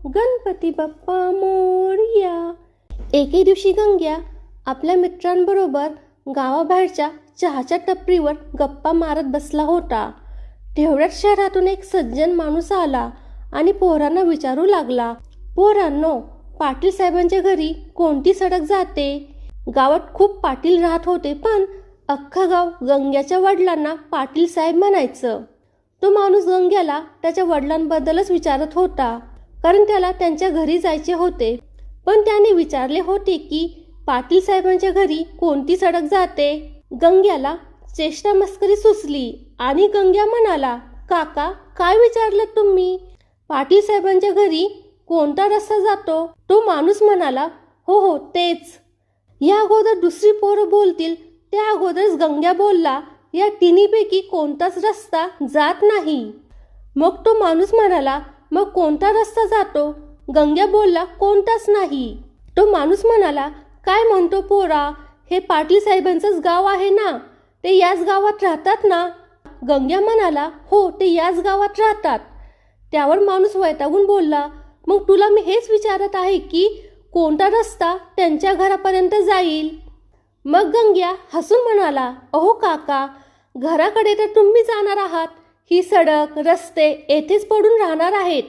गणपती बाप्पा मोरया। एके दिवशी गंग्या आपल्या मित्रांबरोबर गावाबाहेरच्या चहाच्या टपरीवर गप्पा मारत बसला होता. तेवढ्यात शहरातून एक सज्जन माणूस आला आणि पोरांना विचारू लागला, पोरांनो, पाटील साहेबांच्या घरी कोणती सडक जाते? गावात खूप पाटील राहत होते, पण अख्खा गाव गंग्याच्या वडिलांना पाटील साहेब म्हणायचं. तो माणूस गंग्याला त्याच्या वडिलांबद्दलच विचारत होता, कारण त्याला त्यांच्या घरी जायचे होते. पण त्याने विचारले होते की पाटील साहेबांच्या घरी कोणती सडक जाते. गंग्याला चेष्टा मस्करी सुचली आणि गंग्या म्हणाला, काका, काय विचारलं तुम्ही? पाटील साहेबांच्या घरी कोणता रस्ता जातो? तो माणूस म्हणाला, हो हो, तेच. या अगोदर दुसरी पोरं बोलतील त्या अगोदरच गंग्या बोलला, या तिन्हीपैकी कोणताच रस्ता जात नाही. मग तो माणूस म्हणाला, मग कोणता रस्ता जातो? गंग्या बोलला, कोणताच नाही. तो माणूस म्हणाला, काय म्हणतो पोरा, हे पाटील साहेबांचंच गाव आहे ना, ते याच गावात राहतात ना? गंग्या म्हणाला, हो, ते याच गावात राहतात. त्यावर माणूस वैतागून बोलला, मग तुला मी हेच विचारत आहे की कोणता रस्ता त्यांच्या घरापर्यंत जाईल? मग गंग्या हसून म्हणाला, अहो काका, घराकडे तर तुम्ही जाणार आहात, ही सडक रस्ते येथेच पडून राहणार आहेत.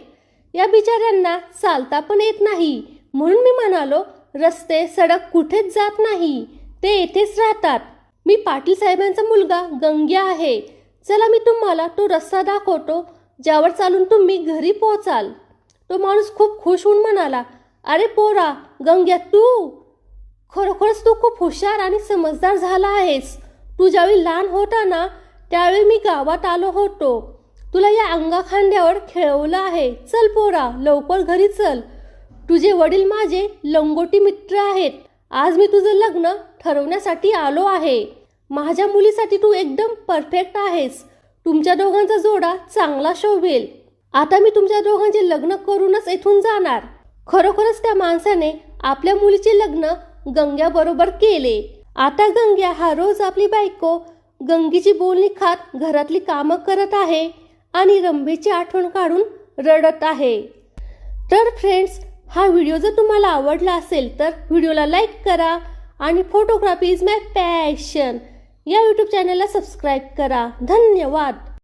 या बिचाऱ्यांना चालता पण येत नाही, म्हणून मी म्हणालो, रस्ते सडक कुठेच जात नाही, ते येथेच राहतात. मी पाटील साहेबांचा मुलगा गंग्या आहे. चला, मी तुम्हाला तो रस्ता दाखवतो ज्यावर चालून तुम्ही घरी पोहोचाल. तो माणूस खूप खुश होऊन म्हणाला, अरे पोरा, गंग्या, खरोखरच तू खूप हुशार आणि समजदार झाला आहेस. तू ज्यावेळी लहान होता ना, त्यावेळी मी गावात आलो होतो. तुला या अंगाखांद्यावर खेळवलं आहे. चल पोरा, लवकर घरी चल. तुझे वडील माझे लंगोटी मित्र आहेत. आज मी तुझं लग्न ठरवण्यासाठी आलो आहे. माझ्या मुलीसाठी तू एकदम परफेक्ट आहेस. तुमच्या दोघांचा जोडा चांगला शोभेल. आता मी तुमच्या दोघांचे लग्न करूनच इथून जाणार. खरोखरच त्या माणसाने आपल्या मुलीचे लग्न गंग्या बरोबर केले. आता गंग्या हा रोज आपली बायको गंगीची बोलणी खात घरातली कामं करत आहे आणि रंभेची आठवण काढून रडत आहे. तर फ्रेंड्स, हा व्हिडिओ जर तुम्हाला आवडला असेल तर व्हिडिओला लाईक करा आणि फोटोग्राफी इज माय पॅशन या यूट्यूब चॅनलला सबस्क्राईब करा. धन्यवाद.